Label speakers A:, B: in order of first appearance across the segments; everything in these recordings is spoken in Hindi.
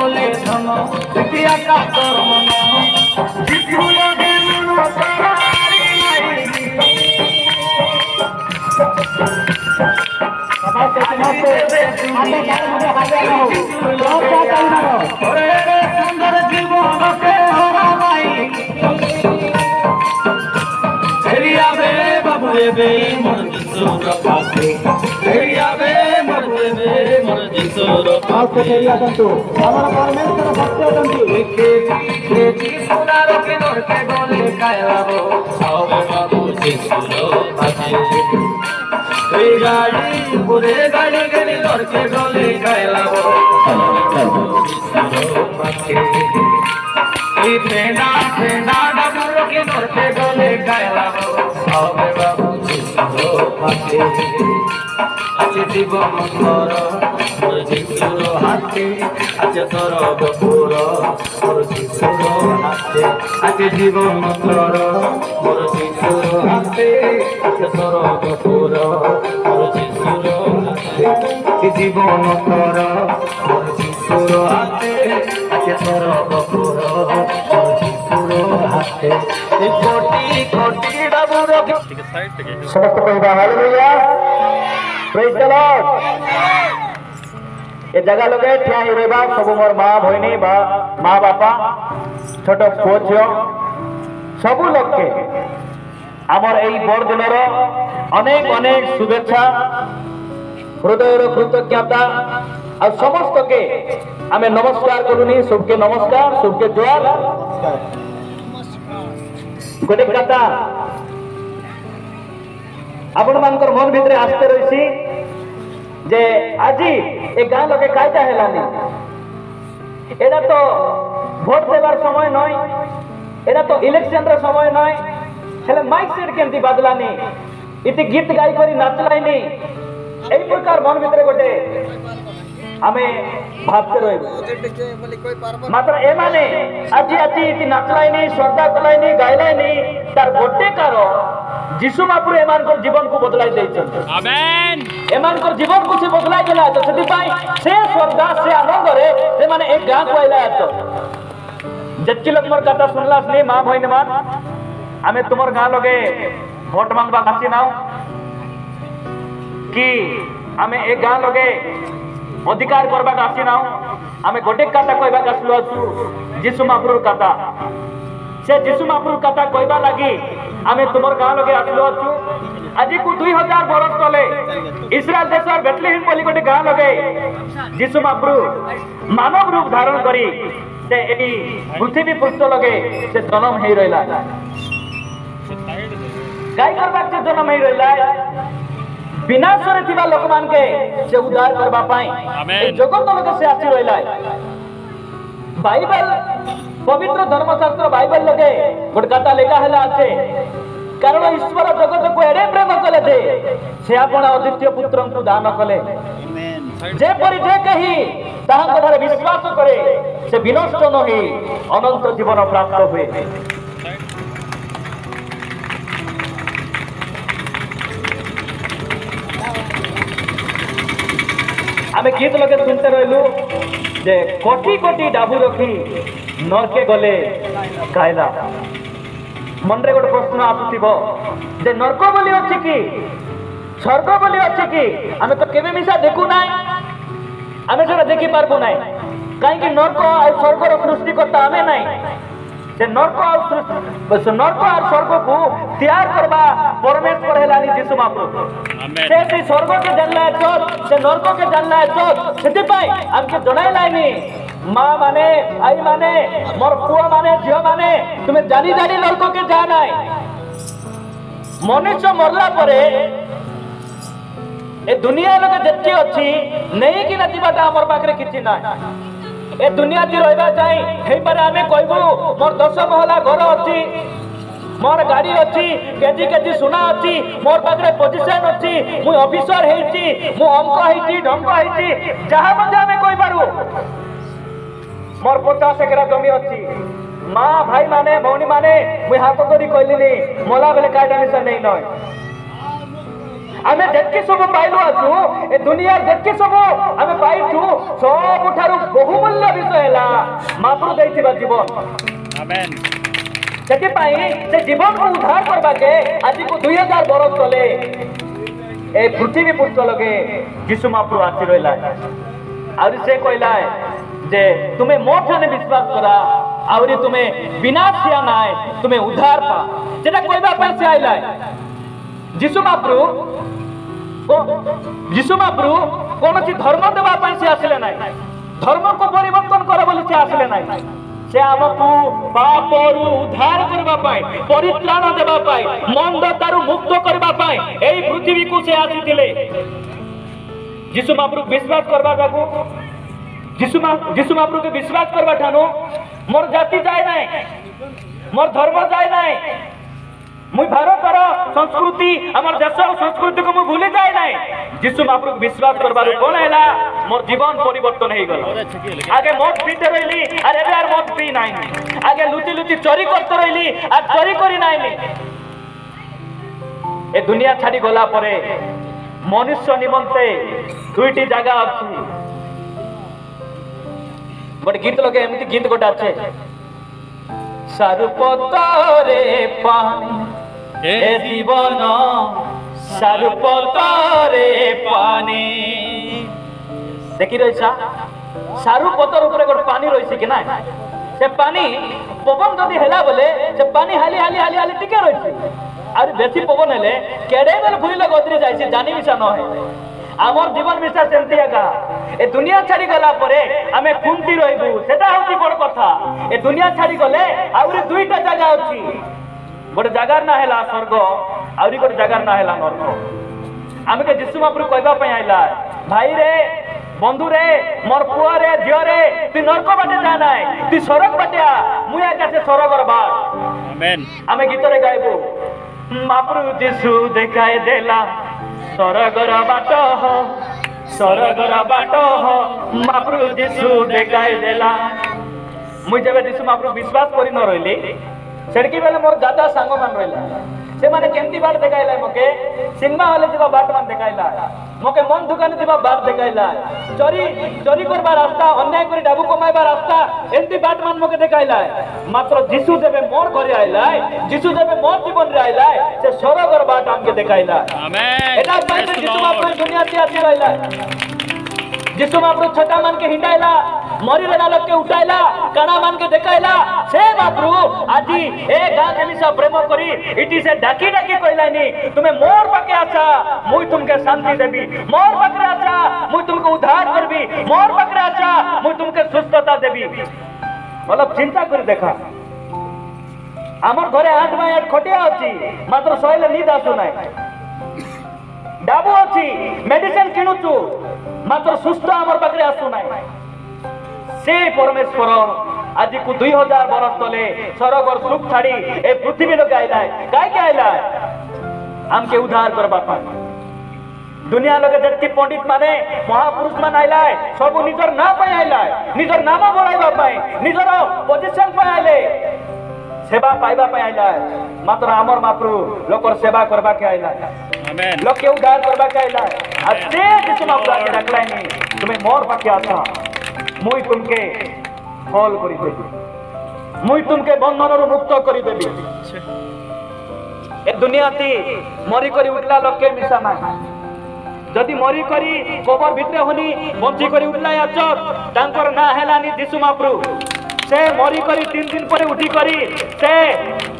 A: বলে ধন তৃতীয় কাতর মন শিশু লগে মন তারি নাই সুন্দর জীবনকে হরা নাই ফেরিয়াবে বাবু বে মোর যিশুর কাছে ফেরিয়াবে বাবু বে মোর যিশুর কাছে ফেরিয়া কিন্তু আমার পরমেশ্বর ভক্ত কিন্তু কে যিশুর কে নরকে গলে কায়লাবো হবে বাবু যিশুর কাছে এই গাড়ি পুরে গাড়ি গলি নরকে গলে কায়লাবো হবে বাবু যিশুর কাছে এই পেনা পেনা ডাবুর কে নরকে গলে কায়লাবো হবে বাবু যিশুর কাছে আছে জীবন তোর মোর যিশুর হাতে আছে তোর বপুর মোর যিশুর হাতে আছে জীবন তোর মোর যিশুর হাতে আছে তোর বপুর মোর যিশুর হাতে জীবন তোর মোর যিশুর হাতে আছে তোর বপুর মোর যিশুর হাতে কোটি কোটি ডাবুর সমস্ত কইবা হালেলুয়া प्रेज द लॉर्ड ए जगह लगे ठिया ही रेबा सब मोर मां भइनी बा मां बापा छोट पुओ झियो सब लोग के आमर एई बड़ दिनर अनेक अनेक शुभेच्छा हृदयर कृतज्ञता आ समस्त के आमे नमस्कार करूनी सबके नमस्कार सबके जोहार गोटे कथा आपण मानकर मन भितर आस्ते रही जे आज ए गाँ लोके कायदा हेलानी एटा तो भोट देवार समय नय एटा तो इलेक्शन रे समय नय हेले माइक सेट केमती बादलानी इति गीत गाई करी नाचलाइनी एई प्रकार मन भितर गोटे आमे भाबते रही मात्र ए माने आज आज इति नाचलाइनी श्रद्धा कलाइनी गाइलाइनी तार गोटे कारण যিশু মহাপ্রভু এমানকর জীবনকু বদলাই দেইছেন আমেন এমানকর জীবনকু সে বদলাই দেলা তো সেদিপাই সে শ্রদ্ধা সে আনন্দরে সে মানে এক গাঁ কইলা তো যেতকি লোক মোর কথা শুনলাস নি মা ভাইনে মান আমি তোমার গাঁ লগে ভোট মাংবা আসি নাও কি আমি এক গাঁ লগে অধিকার করবা আসি নাও আমি গোটে কথা কইবা আসলো আছু যিশু মহাপ্রভুর কথা से যিশু মহাপ্রভুর কথা কইবা লাগি আমি তোমার গাঁ লগে আসলো আছু আজি কু 2000 বরস তলে ইসরায়েল দেশর বেথলেহেম বলি গোটে গাঁ লগে যিশু মহাপ্রভু মানব রূপ ধারণ করি से এই পৃথিবী পৃষ্ঠ লগে से জন্ম হেই রইলা গাই করবা से জন্ম হেই রইলা বিনাশরে থিবা লোক মানকে से उद्धार करबा पाई এই জগত লগে से আসি रहिला बाइबल पवित्र धर्मशास्त्र बाइबल लगे गोटे कथा लेखा है आछे कारण ईश्वर जगत को एडे प्रेम कले थे से आपण अद्वितीय पुत्र को दान कले जे परि जे कही ताहां द्वारा विश्वास करे से विनष्ट न होई अनंत जीवन प्राप्त हुए आमे गीत लगे सुनते रहलु जे कोटी कोटी डाबू रखी नरके गले कायला मन रे गोटे प्रश्न आसुथिबो जे नरक बोली अछि कि स्वर्ग बोली अछि कि आमे तो केबे मिसा देखु नाय आमे सेटा देखि पारबो नाय काहे कि नरक आ स्वर्ग रो सृष्टिकर्ता आमे नाय से नरक आ स्वर्ग को तैयार करबा परमेश्वर हेलानी यीशु महाप्रभु से स्वर्ग के जानला तो से नरक के जानला तो सेति पाई हमके जणाई लाइनी मां माने भाई माने मोर पुआ माने झियो माने तुमे जानी जानी नरक के जा नाय मनुष्य मरला परे ए दुनिया लगे जेति अछि नहीं कि नदिबाटा हमर पाखरे किछि ना ए दुनिया ती रहबा जाई हेई पारे आमे कहबो मोर 10 महला घर अछि मोर गाड़ी अछि केजी केजी सुना अछि मोर पाखरे पोजीशन अछि मु ऑफिसर हेछि मु अंक हेछि ढंक हेछि जहा मध्ये आमे कहि पारु मोर 50 एकरा जमी अछि मां भाई माने भौनी माने मु हाथ धरि कहलिनी मोला बेले कायदा निसा नहीं नय आमे जेतके सब पाइलो आछु ए दुनिया जेतके सब आमे पाइछु सब ठारू बहुमूल्य विषय हैला महाप्रभु देइथिबा जीवन
B: आमेन
A: सेति पई से जीवन को उद्धार करबा के आज को 2000 बरस तले ए पृथ्वी पुष्ट लगे यीशु महाप्रभु आसी रहला और से कहला जे तुम्हें मोठने विश्वास करा और तुम्हें विनाश या नाय तुम्हें उद्धार पा जेटा कहबा पई से आइला यीशु महाप्रभु कौन सी धर्म देवा पई से आसले नाय धर्म को परिवर्तन कर बोली से आसले नाय से आमको पापरु उद्धार करबा पाए परित्राण देबा पाए मंदतारु मुक्त करबा पाए एई पृथ्वी को से आसीथिले यीशु महाप्रभु विश्वास करबा जागो यीशु महाप्रभु के विश्वास करबा ठानो मोर जाति जाय नाय मोर धर्म जाय नाय मुई भारतर संस्कृति हमर देश संस्कृति को मु भूली जाय नाय यीशु महाप्रभु विश्वास करबार कोन हैला मोर जीवन परिवर्तन हे गल आगे मौत पीते रहली अरे एबे आर मौत पी नाय आगे लुचि लुचि चोरी करते रहली आ चोरी करी नाय ए दुनिया छाड़ी गला परे मनुष्य निमंते दुईटी जगह अछि बट गीत लगे एमती गीत गोटा আছে सारुपतरे पानी ए जीवन सारुपतरे पानी देखि रहिसा सारुपतर ऊपर गोट पानी रहिसे कि ना से पानी पवन जदी हेला बोले से पानी हाली हाली हाली हाली टिके रहिसे और बेसी पवन हेले केडे बेल भुइले गदरी जाइसे जानि मिसा न है आमर जीवन मिसा सेमती एका ए दुनिया छाड़ी गला परे आमे कुंती रहिबु सेटा होची बड़ कथा ए दुनिया छाड़ी गले आउरी दुईटा जगह अछि गोटे जगह ना हैला स्वर्ग आउरी गोटे जगह ना हैला नरक आमे के यीशु महाप्रभु कहबा पई आइला भाई रे बंधु रे मोर पुआ रे झियो रे तू नरक बाटे जा नाय तू स्वर्ग बाटे आ मुई आके से स्वर्गर बात
B: आमेन
A: आमे गीत रे गाइबो महाप्रभु यीशु देखाय देला स्वर्गर बाट महाप्रभु यीशु देखाय देला मुई जब यीशु महाप्रभु विश्वास करि न रहली सेडकी बेले मोर दादा सांग मान रहला से माने केमती बाट देखाइला मके सिनेमा हॉल जेबा बाट मान देखाइला मके मन दुकान जेबा बाट देखाइला चोरी करबा रास्ता अन्याय करी डाबू कमाइबा रास्ता एमती बाट मान मके देखाइला मात्र यीशु जेबे मोर घरे आइला यीशु जेबे मोर जीवन रे आइला से स्वर्गर बाट हमके देखाइला
B: आमेन
A: एटा पाइले यीशु महाप्रभु दुनिया से आसी रहला यीशु महाप्रभु छोटा मान के हिंडाइला मरी रेला लोग के उठाइला काना मान के देखाइला से महाप्रभु आजी ए गां केमिसा प्रेम करी इटी से डाकी डाकी कहलानी तुम्हें मोर पाके आछा मुई तुमके शांति देबी मोर पाके आछा मुई तुमको उद्धार करबी मोर पाके आछा मुई तुमके सुस्थता देबी मतलब चिंता कर देखा हमर घरे 8 बाय 8 खटिया अछि मात्र सहिले नींद आसु नाय डाबू अछि मेडिसिन किनुचु मात्र सुस्थ हमर पाके आसु नाय से परमेश्वर आज को 2000 बरस तले स्वर्गर सुख छाड़ी ए पृथ्वी लोग आइला काहे के आइला हमके उद्धार करबा पाए दुनिया लोग जति पंडित माने महापुरुष मान आइला सब निजर ना पाए आइला निजर नाम बढ़ाइबा पाए निजर पोजीशन पाए आइले सेवा पाइबा पाए आइला मात्र हमर महाप्रभु लोकर सेवा करबा के आइला
B: आमेन
A: लोग के उद्धार करबा के आइला आज से यीशु महाप्रभु के डाकलानी तुम्हें मोर पाके आछा मुई तुमके फल करी देबी मुई तुमके बंधन मुक्त करी देबी ए दुनिया ती मरी करी उठला लोग के मिसा ना जदि मरी करी कबर भितरे होनी बंची करी उठला आचर तांकर ना हेलानी यीशु महाप्रभु से मरी करी 3 दिन पर उठी करी से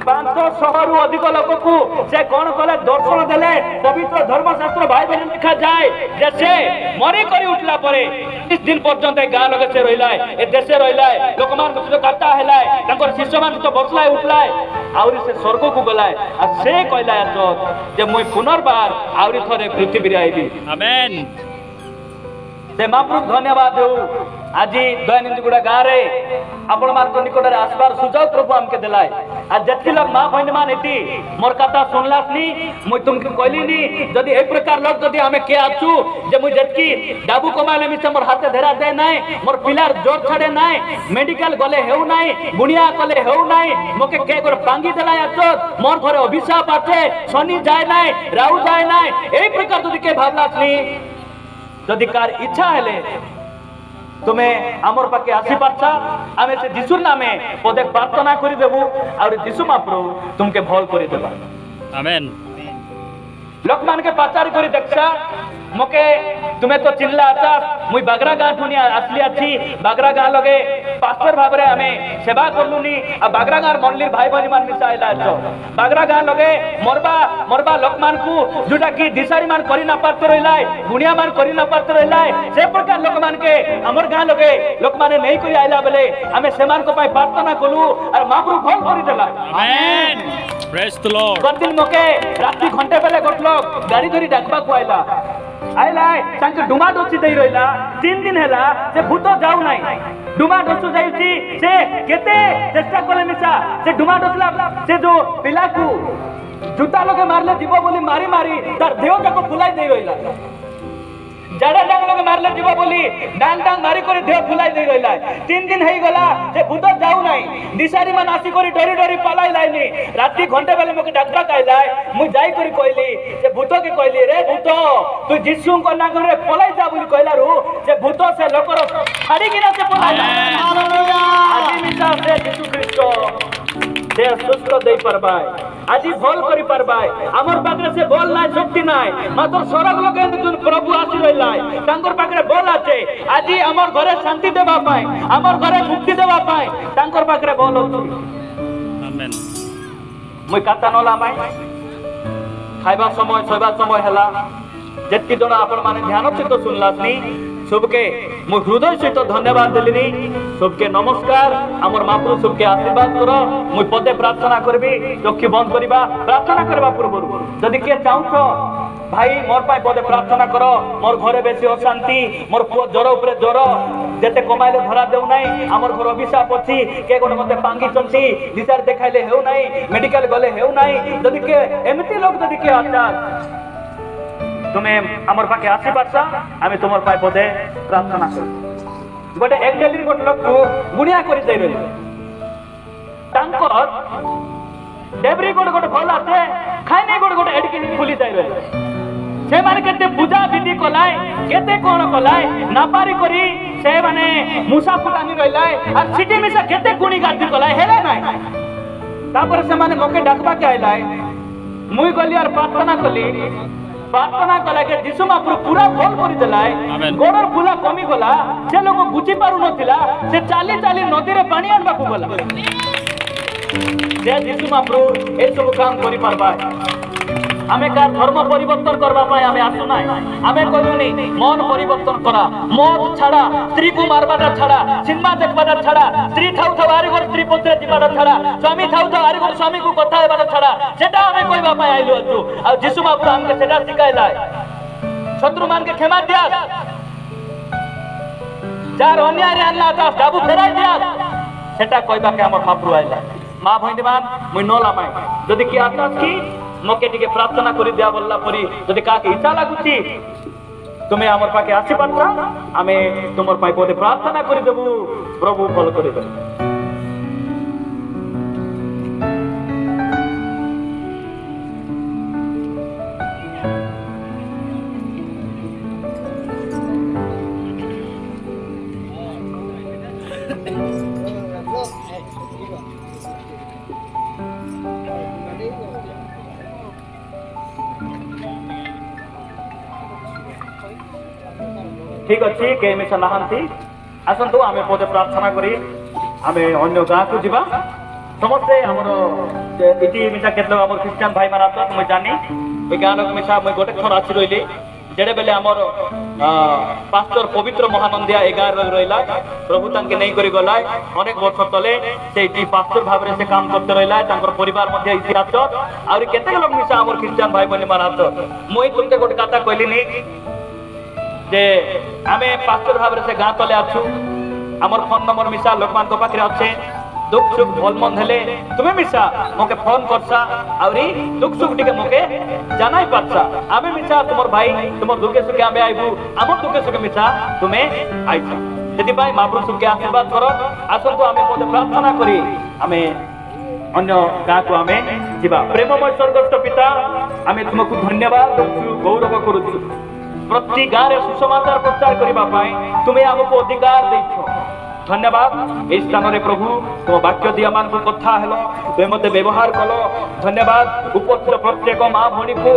A: 500 रु अधिक लोक को से कोन कले दर्शन देले पवित्र धर्मशास्त्र भाई बहन लिखा जाए जैसे मरी करी उठला परे 30 दिन पर्यंत गां लगे से रहिला ए देशे रहिला लोकमान सहित करता हेला तांकर शिष्य मान तो बसला उठला आउरी से स्वर्ग को गला आ से कहला तो जे मुई पुनर्बार आउरी थरे पृथ्वी रे आइबी
B: आमेन
A: से महाप्रभु धन्यवाद देऊ आज दयानंद गुड़ा गाँव रे आपण मार्ग निकट आसबार सुझाव प्रभु हमके दिलाय आ जति लोग मां बहन मान एती मोर कथा सुनलासनी मुई तुमके कहलीनी जदि ए प्रकार लोग जदि हमें के आछू जे मुई जतकी डाबू कमाले मिसे मोर हाथे धरा दे नाय मोर पिलार जोर छाड़े नाय मेडिकल गले हेउ नाय गुणिया कले हेउ नाय मोके के गोर पांगी देलाय आछो मोर घरे अभिशाप आछे शनि जाय नाय राहु जाय नाय ए प्रकार जदि के भाबलासनी जदि कार इच्छा हेले तुम्हें आमर पाके आसी पारछा आमे से जिसुर नामे पदे प्रार्थना करी देबू और जिसु महाप्रभु तुमके भल करी देबा
B: आमेन
A: लोक मान के पचार करी देखछा मके तुम्हें तो चिल्ला आता मुई बागरा गाँ ठुनी आसली अच्छी बागरा गाँ लगे पास्टर भाबरे हमें सेवा करलुनी आ बागरा गाँ मंडलीर भाई बहनी मान मिसा आइला आछो बागरा गाँ लगे मरबा लोक मान को जोटा की दिसारी मान करी ना पारते रहिलाय गुणिया मान करी ना पारते रहिलाय से प्रकार लोक मान के हमर गाँ लगे लोक माने नहीं करी आइला बेले हमें सेमान को पाई प्रार्थना कलु और महाप्रभु भल करी देला
B: आमेन प्रेज द लॉर्ड
A: गतिन मके रात्रि घंटे बेले गोटलोक गाड़ी धरी डाकबा को आइला आइलाय तांके डुमा डोची देई रहिला 3 दिन हैला से भूत जाऊ नाही डुमा डोचु जाईची से केते चेष्टा कले मिसा से डुमा डोचला से जो पिला को जूता लोगे मारले जीव बोली मारी मारी तार देह जाको फुलाई देई रहिला जाडा डांग लोगे मारले जीव बोली डांग डांग मारी करी देह फुलाई देई रहिला 3 दिन हेई गला से भूत जाऊ नाही दिसारी मन आसी करी डरी डरी पलाई लाइनी राती घंटे बेले मके डाक्टर कहलाय मु जाई करी कहली से भूत के कहली रे भूत तू जिसु को ना करे पलाई जा बोली कहलारू से भूत से लोकर छाड़ी गिरा से पलाई हालेलुया आदि मिसा से यीशु ख्रिस्ट से सुस्त देई परबाय आदि भल करी परबाय हमर पाखरे से बोल नाय शक्ति नाय मात्र सरग लोगे जोन प्रभु आसी रहिलाय तांकर पाखरे बोल आछे आदि हमर घरे शांति देबा पाए हमर घरे मुक्ति देबा पाए तांकर पाखरे बोल होतु
B: आमेन
A: मुई काता नला माय खाइबा समय सोइबा समय हला जेतकी जण आपण माने ध्यान सहित सुनलासनी सबके मु हृदय सहित धन्यवाद देलिनी सबके नमस्कार हमर महाप्रभु सबके आशीर्वाद करो मु पदे प्रार्थना करबी चक्षु बंद करबा प्रार्थना करबा पूर्व जदि के चाहछो भाई मोर पाई पदे प्रार्थना करो मोर घरे बेसी अशांति मोर पुओ ज्वर ऊपर ज्वर जेते कमाइले धरा देउ नाही हमर घर अभिशाप अछि के गोटे मते पांगी चंती दिसार देखाइले हेउ नाही मेडिकल गले हेउ नाही जदि के एमती लोग जदि के आचार तुम्हें आमर पाके आसी पारछा आमी तुमर पाई पदे प्रार्थना करू गोटे एक डेली गोटे लोक को गुणिया करी देई रहले तांकर डेबरी गोटे गोटे फल आसे खाइ नै गोटे गोटे एडकी खुली जाई रहले से माने केते पूजा विधि कोलाय केते कोन कोलाय नापारी करी से माने मुसा फुटानी रहलाय और सिटी में से केते गुणी गाती कोलाय हेला नै तापर से माने मके डाकबा के आइलाय मुई गली और प्रार्थना कला के यीशु महाप्रभु पूरा भल करी देलाय गोडर फुला कमी गला से लोग बुझी पारु नथिला से चाली चाली नदी रे पानी आनबा को गला जे यीशु महाप्रभु ए सब काम करी परबाय आमे कार धर्म परिवर्तन करबा पाए आमे आसु नाय आमे कहलुनी मन परिवर्तन करा मद छाड़ा स्त्री को मारबाटा छाड़ा सिनेमा देखबाटा छाड़ा स्त्री थाउ थाउ आरी घर स्त्री पत्रे दिबाटा छाड़ा स्वामी थाउ थाउ आरी घर स्वामी को कथा हेबाटा छाड़ा सेटा आमे कहबा पाए आइलु अछु आ यीशु महाप्रभु हमके सेटा सिखाइलाय शत्रु मान के क्षमा दिया जार अन्याय रे अन्ना ता डाबू फेराई दिया सेटा कहबा के हमर महाप्रभु आइला मां भइमान मुई नला माय जदि की आत्मा की मके टिके प्रार्थना करी दिया बोलला परी जदि का के इच्छा लागुची तुम्हें हमर पाके आसी पारछा आमे तुमर पाई पदे प्रार्थना करी देबू प्रभु फल करी देबू ठीक अच्छी के मिसा नहांती आसतु आमे पदे प्रार्थना करी आमे अन्य गाँ को जीवा समस्ते हमर इति मिसा केतलो हमर क्रिश्चियन भाई माना तो मैं जानी ओई गाँ लोक मिसा मैं गोटे थर आसी रहिली जेडे बेले हमर पास्टर पवित्र महानंदिया 11 रहिला प्रभु तांके नहीं करी गला अनेक वर्ष तले से इति पास्टर भाबरे से काम करते रहिला तांकर परिवार मध्ये इतिहास और केते लोक मिसा हमर क्रिश्चियन भाई बने माना तो मोई तुमके गोटे कथा कहली नी जे आमे पास्टर भाबरे से गाँ तले आछु हमर फोन नंबर मिसा लोकमान को पाखरे अच्छे दुख सुख भल मन हेले तुम्हें मिसा मोके फोन करसा आउरी दुख सुख टिके मोके जानाई पाछा आमे मिसा तुमर भाई तुमर दुखे सुखे आमे आइबू हमर दुखे सुखे मिसा तुम्हें आइछा यदि भाई महाप्रभु सुखे आशीर्वाद करो आसंतु आमे पदे प्रार्थना करी आमे अन्य गाँ को आमे जीवा प्रेममय स्वर्गस्थ पिता आमे तुमको धन्यवाद गौरव करूछु प्रति गाँव में सुसमाचार प्रचार करने तुम्हें आमको अधिकार देछ। धन्यवाद इस स्थान में प्रभु तुम वाक्य दिया मान को कथा हेलो तुम मते व्यवहार कलो। धन्यवाद उपस्थित प्रत्येक माँ भणी को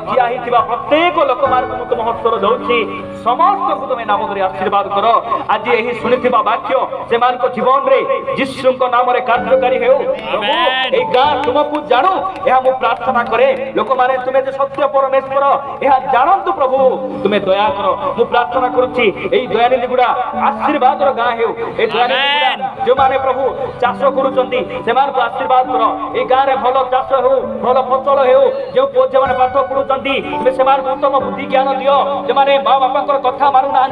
A: ठिया होता प्रत्येक लोक मान तुम हस्तर दौची समस्त को तुम नाम धरी आशीर्वाद कर। आज यही शुणी वाक्य से जीवन में जीशु नाम कार्यकारी हो गाँ तुमको जानू यह मु प्रार्थना करे। लोक मैंने तुम्हें जो सत्य परमेश्वर यह जानतु प्रभु तुम्हें दया कर। मु प्रार्थना करुच्ची दयानिधि गुड़ा आशीर्वाद गाँ हो जो माने प्रभु चाष करुँचे से आशीर्वाद कर। ये गाँव में भल चाष हो भल फसल हो जो पुओ झी मैंने पाठ पढ़ुंट तुम्हें उत्तम बुद्धि ज्ञान दियो। जो मैंने माँ बापा कथा मानु ना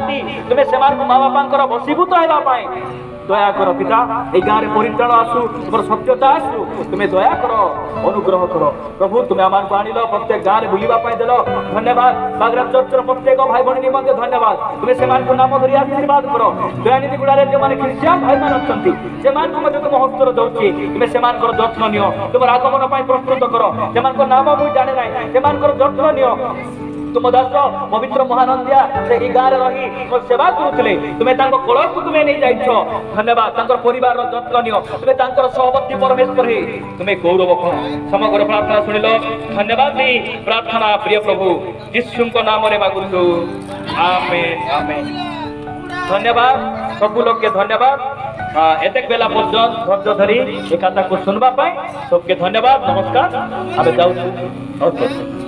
A: तुम्हें से माँ बापा बसीभूत होगापाई दया कर। पिता ये गाँव में परित्राण आसू तुम सत्यता आसू तुम्हें दया कर अनुग्रह कर। प्रभु तुम्हें आम को आनिल प्रत्येक गाँव में बुलवाई देल। धन्यवाद बागरा चर्चर प्रत्येक भाई भणी निमंते धन्यवाद तुम्हें से नाम धरी आशीर्वाद कर। दयानिधि गुड़ा जो मैंने ख्रीस्टियान भाई मान अच्छा से तुम हस्तर दौची तुम्हें से जत्न नियो तुम आगमन प्रस्तुत कर। से नाम मुझे जाने ना से जत्न नियो। तुम दास पवित्र महानंदिया से गाँव में रही सेवा करुले तुम्हें कलह को तुम्हें नहीं जाइछ। धन्यवाद परिवार जत्न नियो तुम्हें सहवर्ती परमेश्वर ही तुम्हें गौरव कर। समग्र प्रार्थना शुणिल धन्यवाद नहीं प्रार्थना प्रिय प्रभु यीशु नाम मांगुछु आमेन आमेन। धन्यवाद सबू लोग के धन्यवाद एतेक बेला पर्यंत धैर्य धरी एक कथा को सुनवा सबके धन्यवाद नमस्कार। आम जाऊँ।